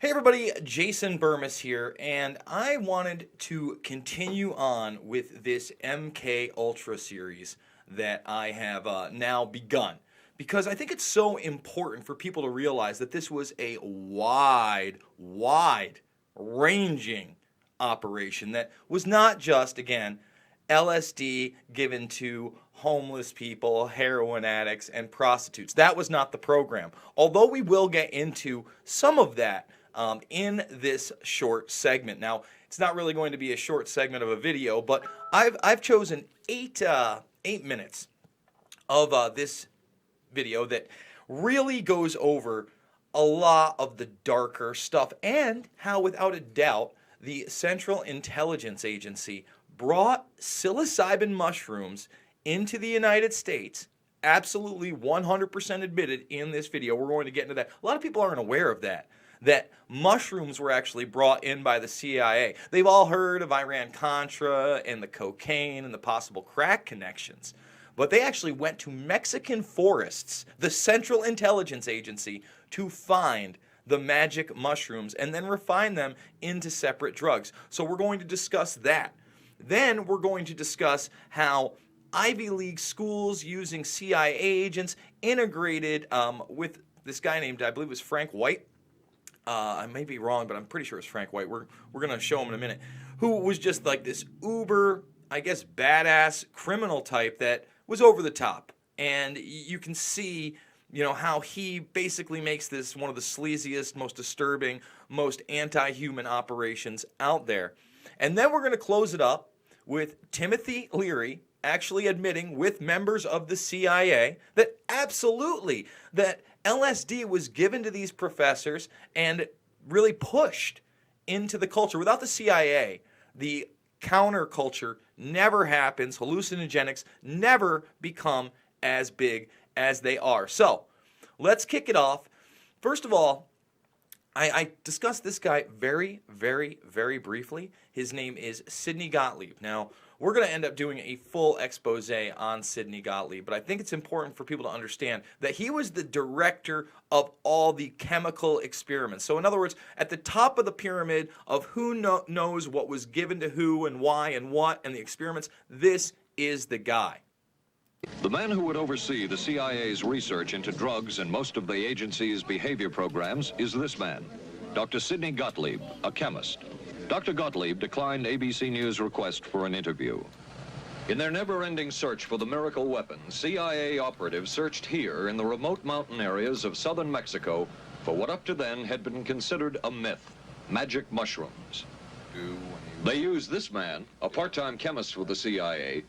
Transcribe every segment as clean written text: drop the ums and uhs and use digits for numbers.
Hey everybody, Jason Burmis here, and I wanted to continue on with this MK Ultra series that I have now begun, because I think it's so important for people to realize that this was a wide-ranging operation that was not just, again, LSD given to homeless people, heroin addicts, and prostitutes. That was not the program, although we will get into some of that in this short segment. Now, it's not really going to be a short segment of a video, but I've chosen eight minutes of this video that really goes over a lot of the darker stuff and how, without a doubt, the Central Intelligence Agency brought psilocybin mushrooms into the United States. Absolutely 100% admitted in this video. We're going to get into that. A lot of people aren't aware of that mushrooms were actually brought in by the CIA. They've all heard of Iran-Contra and the cocaine and the possible crack connections. But they actually went to Mexican forests, the Central Intelligence Agency, to find the magic mushrooms and then refine them into separate drugs. So we're going to discuss that. Then we're going to discuss how Ivy League schools using CIA agents integrated with this guy named, I believe it was Frank White. I may be wrong, but I'm pretty sure it's Frank White. We're going to show him in a minute. Who was just like this uber, I guess, badass criminal type that was over the top. And you can see, how he basically makes this one of the sleaziest, most disturbing, most anti-human operations out there. And then we're going to close it up with Timothy Leary actually admitting with members of the CIA that absolutely, that LSD was given to these professors and really pushed into the culture. Without the CIA, the counterculture never happens. Hallucinogenics never become as big as they are. So, let's kick it off. First of all, I discussed this guy very, very, very briefly. His name is Sidney Gottlieb. Now, we're going to end up doing a full expose on Sidney Gottlieb, but I think it's important for people to understand that he was the director of all the chemical experiments. So in other words, at the top of the pyramid of who knows what was given to who and why and what and the experiments, this is the guy. The man who would oversee the CIA's research into drugs and most of the agency's behavior programs is this man, Dr. Sidney Gottlieb, a chemist. Dr. Gottlieb declined ABC News' request for an interview. In their never-ending search for the miracle weapon, CIA operatives searched here in the remote mountain areas of southern Mexico for what up to then had been considered a myth, magic mushrooms. They used this man, a part-time chemist for the CIA,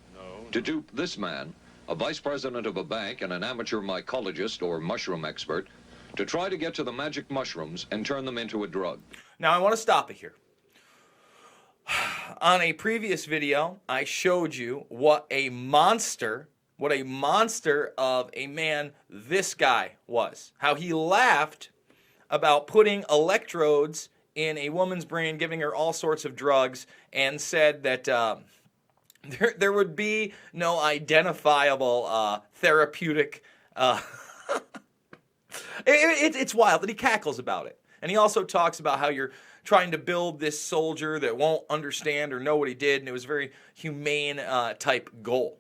to dupe this man, a vice president of a bank and an amateur mycologist or mushroom expert, to try to get to the magic mushrooms and turn them into a drug. Now I want to stop it here. On a previous video, I showed you what a monster of a man this guy was. How he laughed about putting electrodes in a woman's brain, giving her all sorts of drugs, and said that there would be no identifiable therapeutic... it's wild that he cackles about it. And he also talks about how you're trying to build this soldier that won't understand or know what he did, and it was a very humane type goal.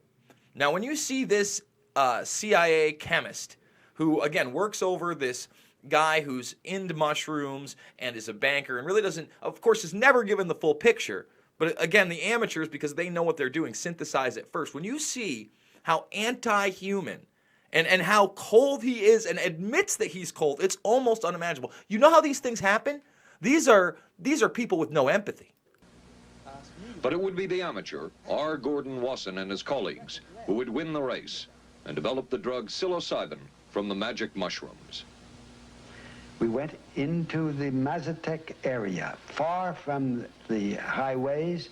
Now, when you see this CIA chemist who, again, works over this guy who's into mushrooms and is a banker and really doesn't, of course, is never given the full picture, but again, the amateurs, because they know what they're doing, synthesize it first. When you see how anti-human and how cold he is and admits that he's cold, it's almost unimaginable. You know how these things happen? These are people with no empathy. But it would be the amateur, R. Gordon Wasson and his colleagues, who would win the race and develop the drug psilocybin from the magic mushrooms. We went into the Mazatec area, far from the highways,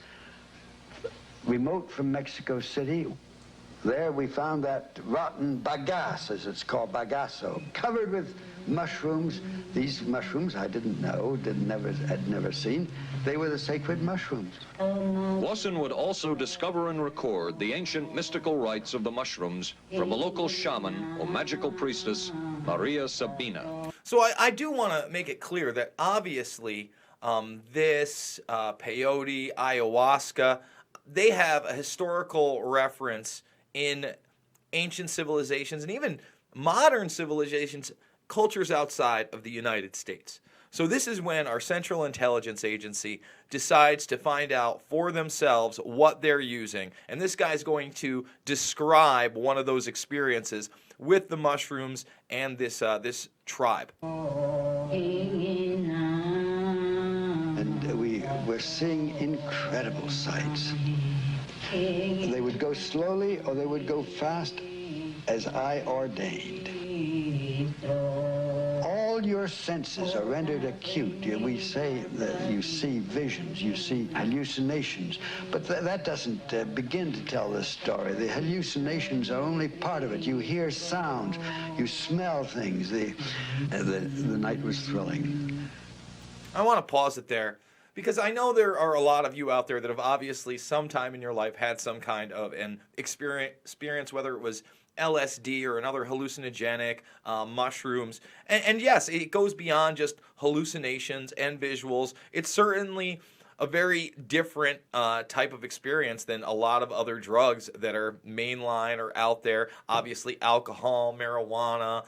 remote from Mexico City. There we found that rotten bagasse, as it's called, bagasso, covered with mushrooms. These mushrooms I didn't know, had never seen. They were the sacred mushrooms. Wasson would also discover and record the ancient mystical rites of the mushrooms from a local shaman or magical priestess, Maria Sabina. So I do want to make it clear that obviously this peyote, ayahuasca, they have a historical reference in ancient civilizations and even modern civilizations, cultures outside of the United States. So this is when our Central Intelligence Agency decides to find out for themselves what they're using. And this guy's going to describe one of those experiences with the mushrooms and this tribe. And we were seeing incredible sights. They would go slowly or they would go fast as I ordained. All your senses are rendered acute. We say that you see visions, you see hallucinations, but that doesn't begin to tell the story. The hallucinations are only part of it. You hear sounds, you smell things. The night was thrilling. I want to pause it there because I know there are a lot of you out there that have obviously sometime in your life had some kind of an experience, whether it was LSD or another hallucinogenic, mushrooms. And yes, it goes beyond just hallucinations and visuals. It's certainly a very different type of experience than a lot of other drugs that are mainline or out there. Obviously, alcohol, marijuana,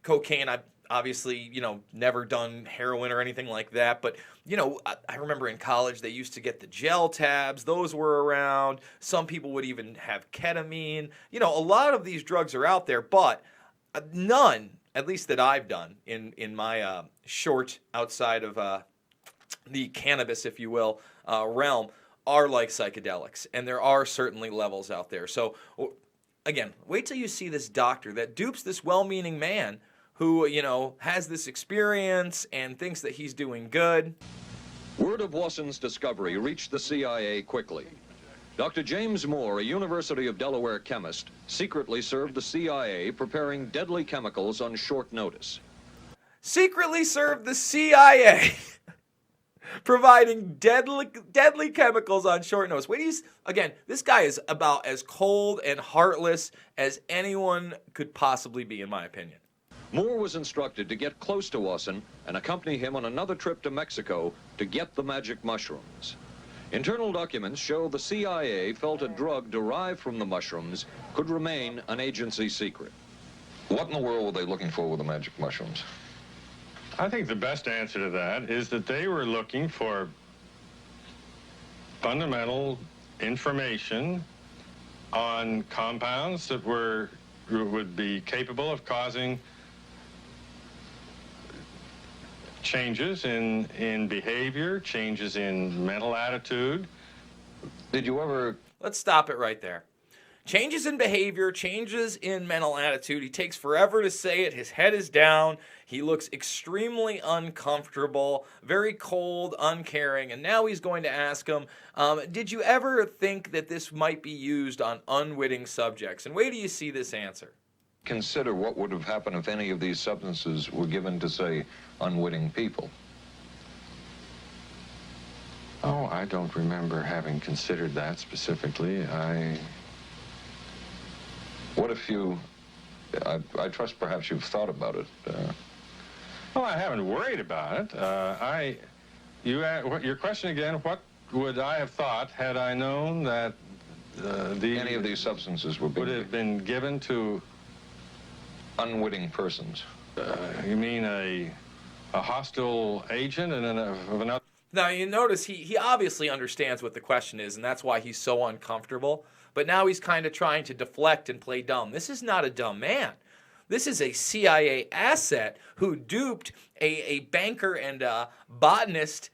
cocaine. I've obviously, never done heroin or anything like that. But, I remember in college they used to get the gel tabs. Those were around. Some people would even have ketamine. A lot of these drugs are out there, but none, at least that I've done in my short outside of the cannabis, if you will, realm, are like psychedelics. And there are certainly levels out there. So, again, wait till you see this doctor that dupes this well-meaning man who, has this experience and thinks that he's doing good. Word of Wasson's discovery reached the CIA quickly. Dr. James Moore, a University of Delaware chemist, secretly served the CIA preparing deadly chemicals on short notice. Secretly served the CIA providing deadly chemicals on short notice. Again, this guy is about as cold and heartless as anyone could possibly be, in my opinion. Moore was instructed to get close to Wasson and accompany him on another trip to Mexico to get the magic mushrooms. Internal documents show the CIA felt a drug derived from the mushrooms could remain an agency secret. What in the world were they looking for with the magic mushrooms? I think the best answer to that is that they were looking for fundamental information on compounds that would be capable of causing changes in behavior, changes in mental attitude. Did you ever... Let's stop it right there. Changes in behavior, changes in mental attitude. He takes forever to say it. His head is down. He looks extremely uncomfortable, very cold, uncaring. And now he's going to ask him, did you ever think that this might be used on unwitting subjects? And wait till you see this answer. Consider what would have happened if any of these substances were given to, say, unwitting people. Oh, I don't remember having considered that specifically. What if you... I trust perhaps you've thought about it. Well, I haven't worried about it. Your question again, what would I have thought had I known that any of these substances would have been given to unwitting persons? You mean a hostile agent of another? Now, you notice he obviously understands what the question is, and that's why he's so uncomfortable. But now he's kind of trying to deflect and play dumb. This is not a dumb man. This is a CIA asset who duped a banker and a botanist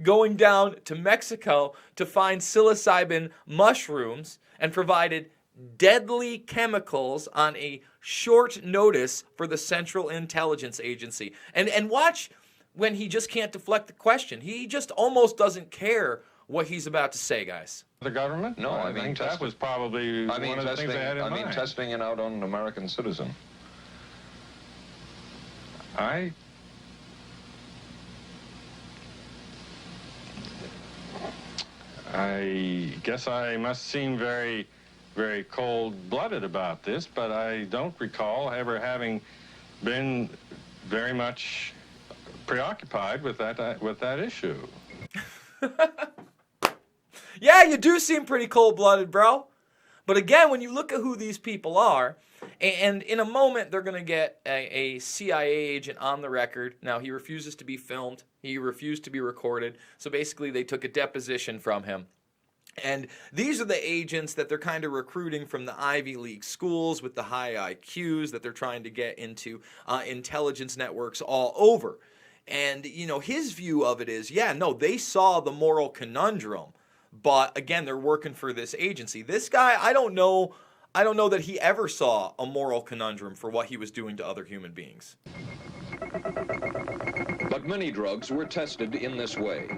going down to Mexico to find psilocybin mushrooms and provided deadly chemicals on a short notice for the Central Intelligence Agency. And watch when he just can't deflect the question. He just almost doesn't care what he's about to say, guys. The government? No, I mean think that testing. was probably I mean, one of the things they had in mind. testing it out on an American citizen. I guess I must seem very, very cold-blooded about this, but I don't recall ever having been very much preoccupied with that issue. Yeah, you do seem pretty cold-blooded, bro. But again, when you look at who these people are, and in a moment they're going to get a CIA agent on the record. Now, he refuses to be filmed. He refused to be recorded. So basically, they took a deposition from him. And these are the agents that they're kind of recruiting from the Ivy League schools with the high IQs that they're trying to get into intelligence networks all over. And, you know, his view of it is, yeah, no, they saw the moral conundrum. But again, they're working for this agency. This guy, I don't know that he ever saw a moral conundrum for what he was doing to other human beings. But many drugs were tested in this way.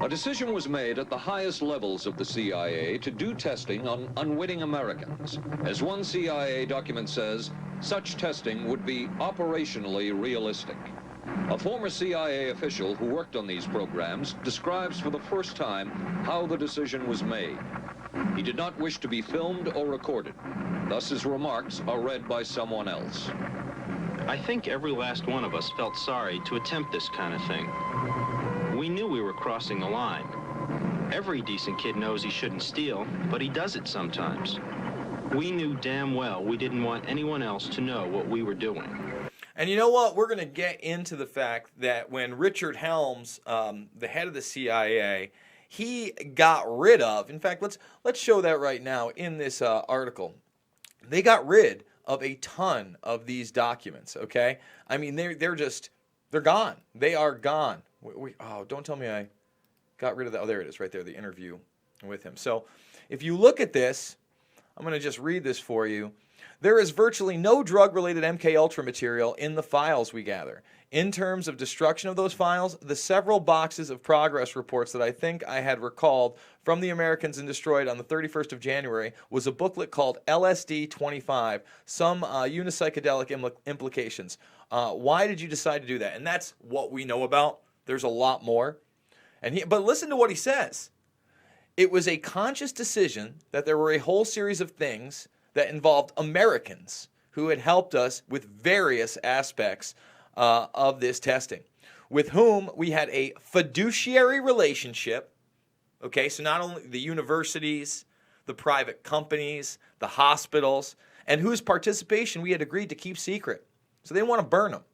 A decision was made at the highest levels of the CIA to do testing on unwitting Americans. As one CIA document says, such testing would be operationally realistic. A former CIA official who worked on these programs describes for the first time how the decision was made. He did not wish to be filmed or recorded. Thus his remarks are read by someone else. I think every last one of us felt sorry to attempt this kind of thing. We knew we were crossing the line. Every decent kid knows he shouldn't steal, but he does it sometimes. We knew damn well we didn't want anyone else to know what we were doing. And you know what? We're going to get into the fact that when Richard Helms, the head of the CIA, he got rid of, in fact, let's show that right now in this article. They got rid of a ton of these documents, okay? I mean, they're gone. They are gone. Oh, don't tell me I got rid of that. Oh, there it is right there, the interview with him. So if you look at this, I'm going to just read this for you. There is virtually no drug-related MKUltra material in the files we gather. In terms of destruction of those files, the several boxes of progress reports that I think I had recalled from the Americans and destroyed on the 31st of January was a booklet called LSD 25, some unipsychedelic implications. Why did you decide to do that? And that's what we know about. There's a lot more. But listen to what he says. It was a conscious decision that there were a whole series of things that involved Americans who had helped us with various aspects of this testing, with whom we had a fiduciary relationship. Okay, so not only the universities, the private companies, the hospitals, and whose participation we had agreed to keep secret. So they didn't want to burn them.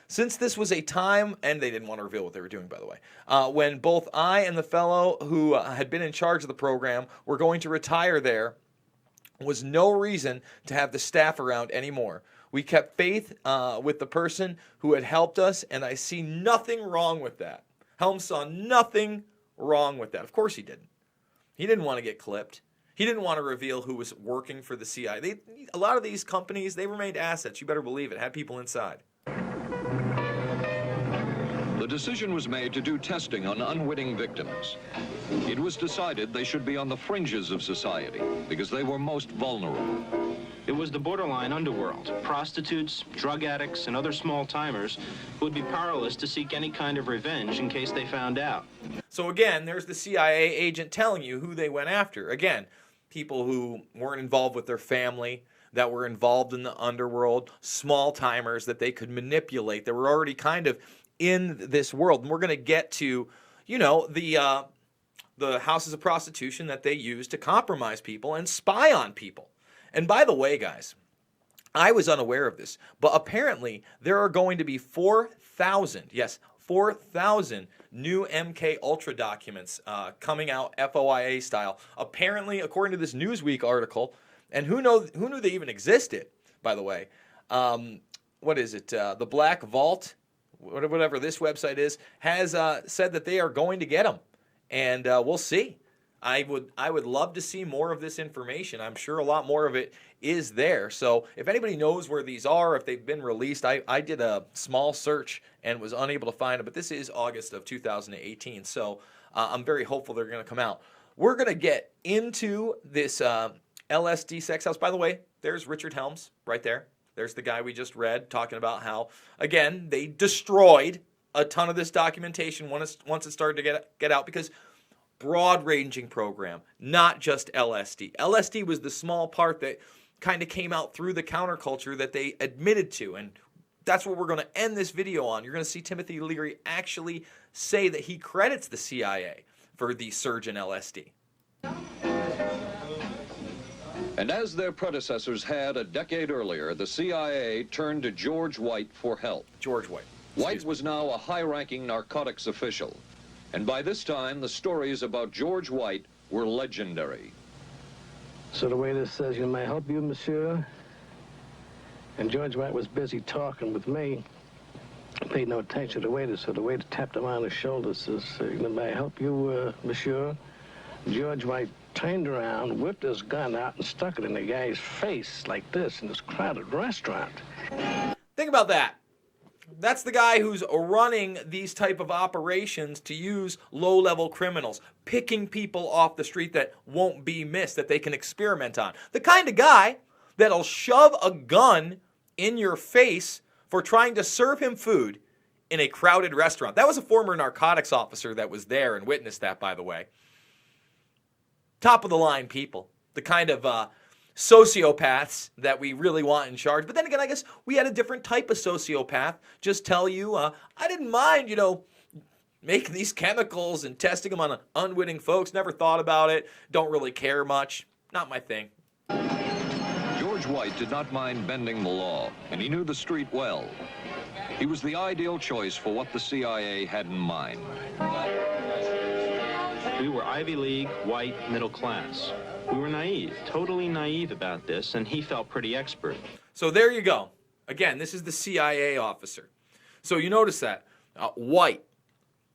Since this was a time, and they didn't want to reveal what they were doing, by the way, when both I and the fellow who had been in charge of the program were going to retire there, was no reason to have the staff around anymore. We kept faith with the person who had helped us, and I see nothing wrong with that. Helms saw nothing wrong with that. Of course he didn't. He didn't want to get clipped. He didn't want to reveal who was working for the CIA. A lot of these companies, they remained assets. You better believe it. Had people inside. The decision was made to do testing on unwitting victims. It was decided they should be on the fringes of society because they were most vulnerable. It was the borderline underworld, prostitutes, drug addicts, and other small-timers who would be powerless to seek any kind of revenge in case they found out. So again, there's the CIA agent telling you who they went after. Again, people who weren't involved with their family, that were involved in the underworld, small-timers that they could manipulate, that were already kind of in this world. And we're going to get to, you know, the houses of prostitution that they use to compromise people and spy on people. And by the way, guys, I was unaware of this, but apparently there are going to be 4,000, yes, 4,000 new MKUltra documents coming out FOIA style. Apparently, according to this Newsweek article, and who knew they even existed, by the way. What is it? The Black Vault, whatever this website is, has said that they are going to get them, and we'll see. I would love to see more of this information. I'm sure a lot more of it is there. So if anybody knows where these are, if they've been released, I did a small search and was unable to find them. But this is August of 2018. So I'm very hopeful they're going to come out. We're going to get into this LSD sex house. By the way, there's Richard Helms right there. There's the guy we just read talking about how, again, they destroyed a ton of this documentation once it started to get out, because broad-ranging program, not just LSD. LSD was the small part that kind of came out through the counterculture that they admitted to, and that's what we're going to end this video on. You're going to see Timothy Leary actually say that he credits the CIA for the surge in LSD. And as their predecessors had a decade earlier, the CIA turned to George White for help. George White. White was now a high-ranking narcotics official. And by this time, the stories about George White were legendary. So the waiter says, "You may help you, monsieur?" And George White was busy talking with me. I paid no attention to the waiter, so the waiter tapped him on the shoulder, says, "May I help you, monsieur?" George White turned around, whipped his gun out, and stuck it in the guy's face like this in this crowded restaurant. Think about that. That's the guy who's running these type of operations to use low-level criminals, picking people off the street that won't be missed, that they can experiment on. The kind of guy that'll shove a gun in your face for trying to serve him food in a crowded restaurant. That was a former narcotics officer that was there and witnessed that, by the way. Top of the line people, the kind of sociopaths that we really want in charge. But then again, I guess we had a different type of sociopath just tell you, I didn't mind, making these chemicals and testing them on unwitting folks. Never thought about it. Don't really care much. Not my thing. George White did not mind bending the law, and he knew the street well. He was the ideal choice for what the CIA had in mind. We were Ivy League, white, middle class. We were naive, totally naive about this, and he felt pretty expert. So there you go. Again, this is the CIA officer. So you notice that. White,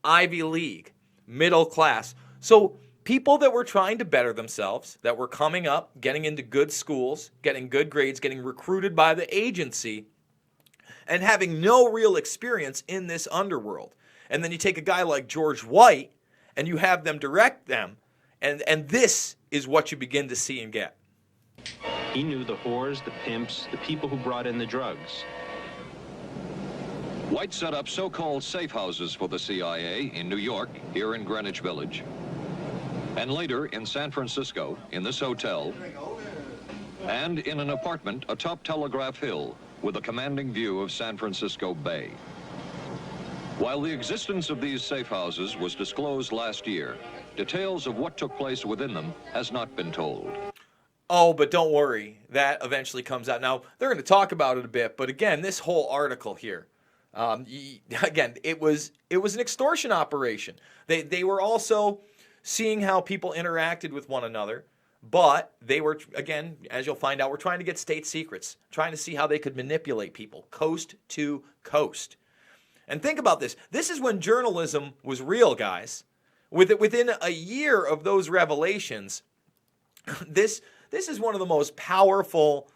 Ivy League, middle class. So people that were trying to better themselves, that were coming up, getting into good schools, getting good grades, getting recruited by the agency, and having no real experience in this underworld. And then you take a guy like George White, and you have them direct them, and this is what you begin to see and get. He knew the whores, the pimps, the people who brought in the drugs. White set up so-called safe houses for the CIA in New York, here in Greenwich Village, and later in San Francisco, in this hotel, and in an apartment atop Telegraph Hill with a commanding view of San Francisco Bay. While the existence of these safe houses was disclosed last year, details of what took place within them has not been told. Oh, but don't worry. That eventually comes out. Now, they're going to talk about it a bit, but again, this whole article here, again, it was an extortion operation. They were also seeing how people interacted with one another, but they were, again, as you'll find out, we're trying to get state secrets, trying to see how they could manipulate people coast to coast. And think about this. This is when journalism was real, guys. Within a year of those revelations, this is one of the most powerful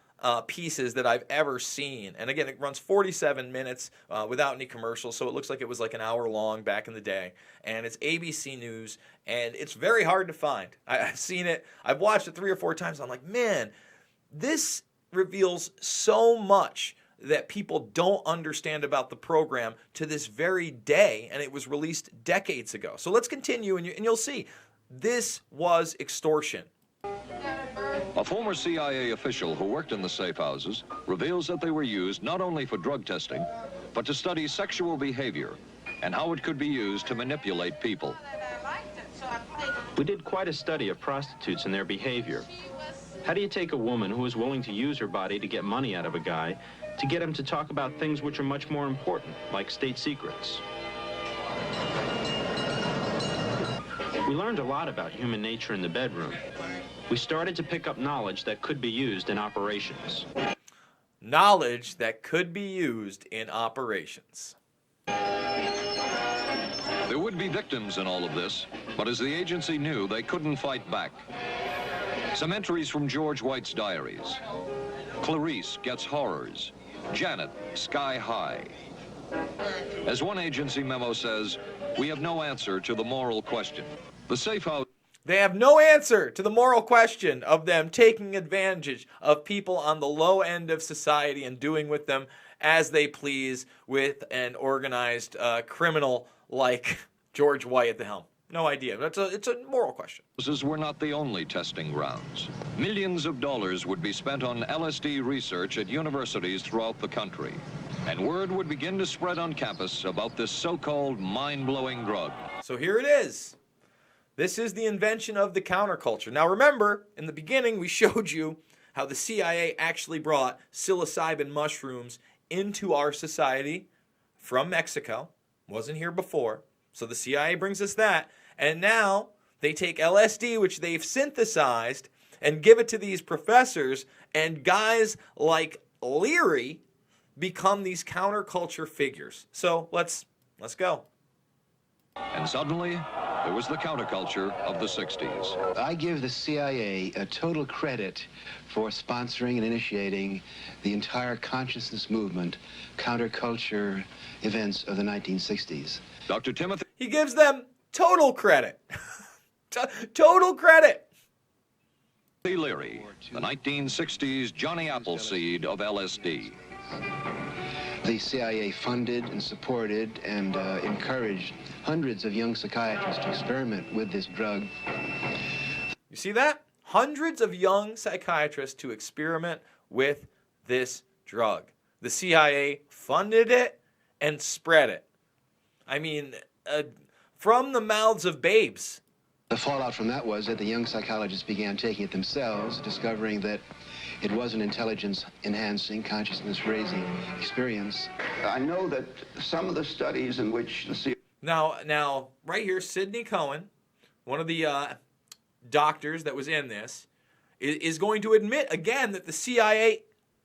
pieces that I've ever seen. And again, it runs 47 minutes without any commercials, so it looks like it was like an hour long back in the day. And it's ABC News, and it's very hard to find. I've seen it. I've watched it 3 or 4 times. I'm like, man, this reveals so much that people don't understand about the program to this very day, and it was released decades ago. So let's continue, and you'll see. This was extortion. A former CIA official who worked in the safe houses reveals that they were used not only for drug testing, but to study sexual behavior and how it could be used to manipulate people. We did quite a study of prostitutes and their behavior. How do you take a woman who is willing to use her body to get money out of a guy to get him to talk about things which are much more important, like state secrets? We learned a lot about human nature in the bedroom. We started to pick up knowledge that could be used in operations. Knowledge that could be used in operations. There would be victims in all of this, but as the agency knew, they couldn't fight back. Some entries from George White's diaries. Clarice gets horrors. Janet, sky high. As one agency memo says, we have no answer to the moral question. The safe house. They have no answer to the moral question of them taking advantage of people on the low end of society and doing with them as they please with an organized criminal like George White at the helm. No idea. It's a moral question. Were not the only testing grounds. Millions of dollars would be spent on LSD research at universities throughout the country. And word would begin to spread on campus about this so-called mind-blowing drug. So here it is. This is the invention of the counterculture. Now remember, in the beginning we showed you how the CIA actually brought psilocybin mushrooms into our society from Mexico. Wasn't here before. So the CIA brings us that. And now they take LSD, which they've synthesized, and give it to these professors. And guys like Leary become these counterculture figures. So let's go. And suddenly, there was the counterculture of the 60s. I give the CIA a total credit for sponsoring and initiating the entire consciousness movement, counterculture events of the 1960s. Dr. Timothy. He gives them total credit. Total credit. Leary, the 1960s Johnny Appleseed of LSD. The CIA funded and supported and encouraged hundreds of young psychiatrists to experiment with this drug. You see that? Hundreds of young psychiatrists to experiment with this drug. The CIA funded it and spread it. I mean, from the mouths of babes. The fallout from that was that the young psychologists began taking it themselves, discovering that it was an intelligence-enhancing, consciousness-raising experience. I know that some of the studies in which the CIA... Now, right here, Sidney Cohen, one of the doctors that was in this, is going to admit again that the CIA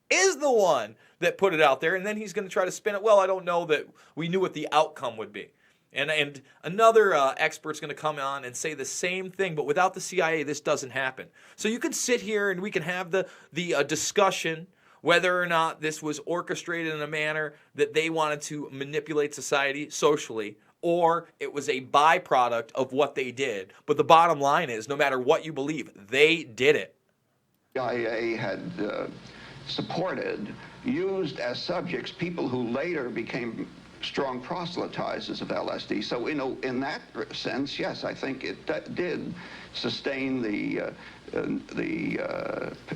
is the one that put it out there, and then he's going to try to spin it. Well, I don't know that we knew what the outcome would be. And another expert's going to come on and say the same thing, but without the CIA, this doesn't happen. So you can sit here and we can have the discussion whether or not this was orchestrated in a manner that they wanted to manipulate society socially, or it was a byproduct of what they did. But the bottom line is, no matter what you believe, they did it. CIA had supported, used as subjects people who later became strong proselytizers of LSD. So in that sense, yes, I think it did sustain the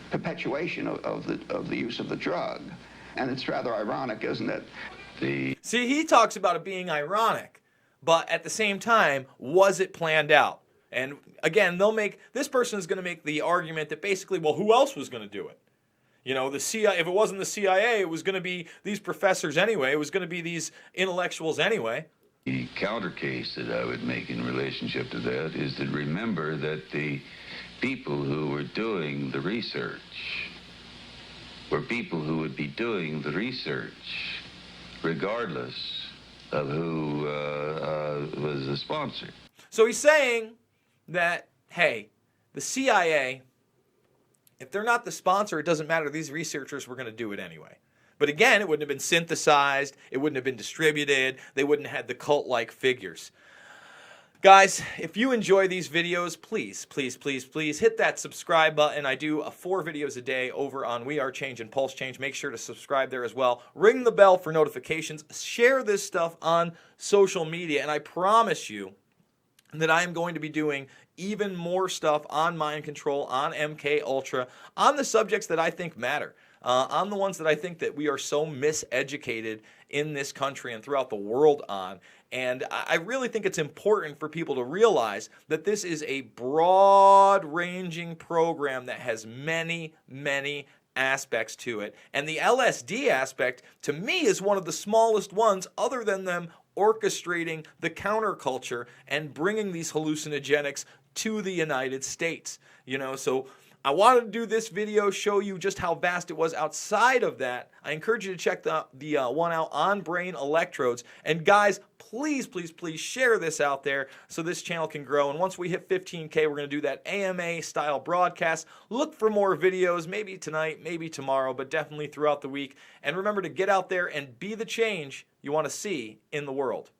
perpetuation of the use of the drug. And it's rather ironic, isn't it? See, he talks about it being ironic, but at the same time, was it planned out? And again, this person is going to make the argument that basically, well, who else was going to do it? You know, the CIA, if it wasn't the CIA, it was going to be these professors anyway. It was going to be these intellectuals anyway. The counter case that I would make in relationship to that is to remember that the people who were doing the research were people who would be doing the research regardless of who was the sponsor. So he's saying that, hey, the CIA, if they're not the sponsor, it doesn't matter. These researchers were going to do it anyway. But again, it wouldn't have been synthesized. It wouldn't have been distributed. They wouldn't have had the cult-like figures. Guys, if you enjoy these videos, please, please, please, please hit that subscribe button. I do 4 videos a day over on We Are Change and Pulse Change. Make sure to subscribe there as well. Ring the bell for notifications. Share this stuff on social media. And I promise you that I am going to be doing even more stuff on mind control, on MK Ultra, on the subjects that I think matter, on the ones that I think that we are so miseducated in this country and throughout the world on. And I really think it's important for people to realize that this is a broad-ranging program that has many, many aspects to it. And the LSD aspect, to me, is one of the smallest ones other than them orchestrating the counterculture and bringing these hallucinogenics to the United States. You know, so I wanted to do this video, show you just how vast it was outside of that. I encourage you to check the one out on brain electrodes. And guys, please, please, please share this out there so this channel can grow. And once we hit 15K, we're going to do that AMA style broadcast. Look for more videos, maybe tonight, maybe tomorrow, but definitely throughout the week. And remember to get out there and be the change you want to see in the world.